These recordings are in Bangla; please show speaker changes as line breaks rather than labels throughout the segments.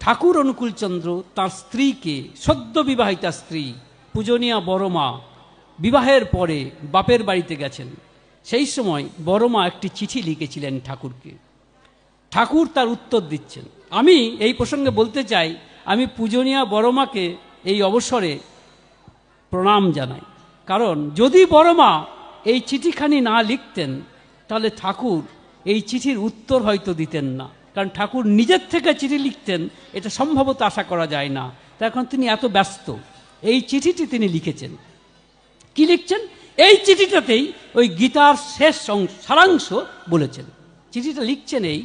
ঠাকুর অনুকূলচন্দ্র তাঁর স্ত্রীকে, সদ্য বিবাহিতা স্ত্রী পূজনীয়া বড়মা বিবাহের পরে বাপের বাড়িতে গেছেন। সেই সময় বড়মা একটি চিঠি লিখেছিলেন ঠাকুরকে। ঠাকুর তার উত্তর দিচ্ছেন। আমি এই প্রসঙ্গে বলতে চাই, আমি পূজনীয়া বড়মাকে এই অবসরে প্রণাম জানাই। কারণ যদি বড়মা এই চিঠিখানি না লিখতেন তাহলে ঠাকুর এই চিঠির উত্তর হয়তো দিতেন না। কারণ ঠাকুর নিজের থেকে চিঠি লিখতেন এটা সম্ভবত আশা করা যায় না। তাই এখন তিনি এত ব্যস্ত, এই চিঠিটি তিনি লিখেছেন। কি লিখছেন? এই চিঠিটাতেই ওই গীতার শেষ সারাংশ বলেছেন। চিঠিটা লিখছেন, এই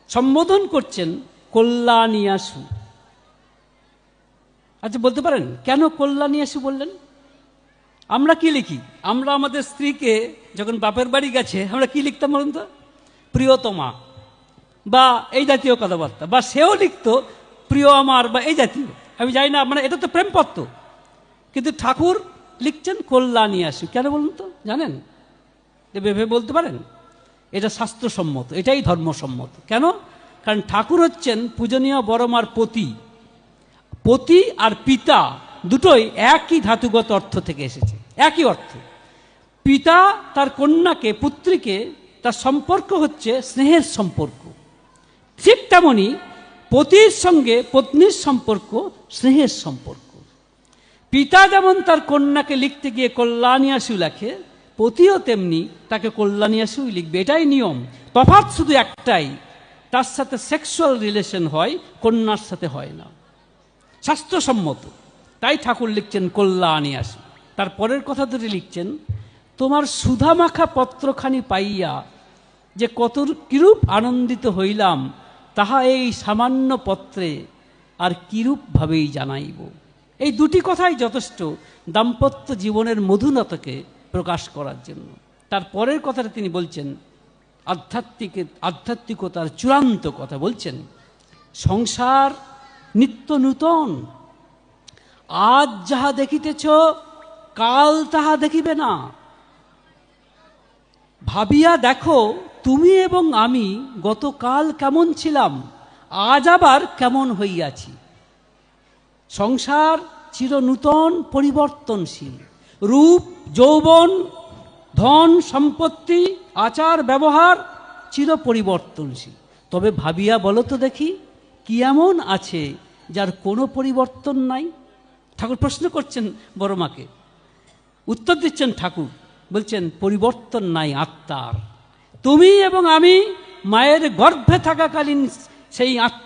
সম্বোধন করছেন কল্যাণীয়াসু। আচ্ছা, বলতে পারেন কেন কল্যাণীয়াসু বললেন? আমরা কি লিখি? আমরা আমাদের স্ত্রীকে যখন বাপের বাড়ি গেছে আমরা কি লিখতাম বলুন তো? প্রিয়তমা বা এই জাতীয় কথাবার্তা, বা সেও লিখত প্রিয় আমার বা এই জাতীয়। আমি জানি না, মানে এটা তো প্রেমপত্র। কিন্তু ঠাকুর লিখছেন কল্যাণীয়াসু। কেন বলুন তো? জানেন? ভেবে বলতে পারেন? এটা শাস্ত্রসম্মত, এটাই ধর্মসম্মত। কেন? কারণ ঠাকুর হচ্ছেন পূজনীয় বড়মার পতি। পতি আর পিতা দুটোই একই ধাতুগত অর্থ থেকে এসেছে, একই অর্থ। পিতা তার কন্যাকে, পুত্রীকে, তার সম্পর্ক হচ্ছে স্নেহের সম্পর্ক। ঠিক তেমনি পতির সঙ্গে পত্নীর সম্পর্ক স্নেহের সম্পর্ক। পিতা যেমন তার কন্যাকে লিখতে গিয়ে কল্যাণীয়াসু লেখে, পতিও তেমনি তাকে কল্যাণীয়াসুই লিখবে, এটাই নিয়ম। তফাৎ শুধু একটাই, তার সাথে সেক্সুয়াল রিলেশন হয়, কন্যার সাথে হয় না, শাস্ত্রসম্মত। তাই ঠাকুর লিখছেন কল্যাণীয়াসু। তার পরের কথা ধরে লিখছেন, তোমার সুধামাখা পত্রখানি পাইয়া যে কত কিরূপ আনন্দিত হইলাম, তাহা এই সামান্য পত্রে আর কিরূপভাবেই জানাইব। এই দুটি কথাই যথেষ্ট দাম্পত্য জীবনের মধুরতাকে প্রকাশ করার জন্য। তার পরের কথাটা তিনি বলছেন আধ্যাত্মিকতার চূড়ান্ত কথা বলছেন, সংসার নিত্য নূতন, আজ যাহা দেখিতেছ কাল তাহা দেখিবে না। ভাবিয়া দেখো, তুমি এবং আমি গতকাল কেমন ছিলাম, আজ আবার কেমন হইয়াছি। সংসার চির নূতন, পরিবর্তনশীল। রূপ, যৌবন, ধন সম্পত্তি, আচার ব্যবহার চির পরিবর্তনশীল। তবে ভাবিয়া বলো তো দেখি, কি এমন আছে যার কোনো পরিবর্তন নাই? ঠাকুর প্রশ্ন করছেন বড়মাকে, উত্তর দিচ্ছেন ঠাকুর, বলছেন পরিবর্তন নাই আত্মার। তুমি এবং আমি মায়ের গর্ভে থাকাকালীন সেই আত্মা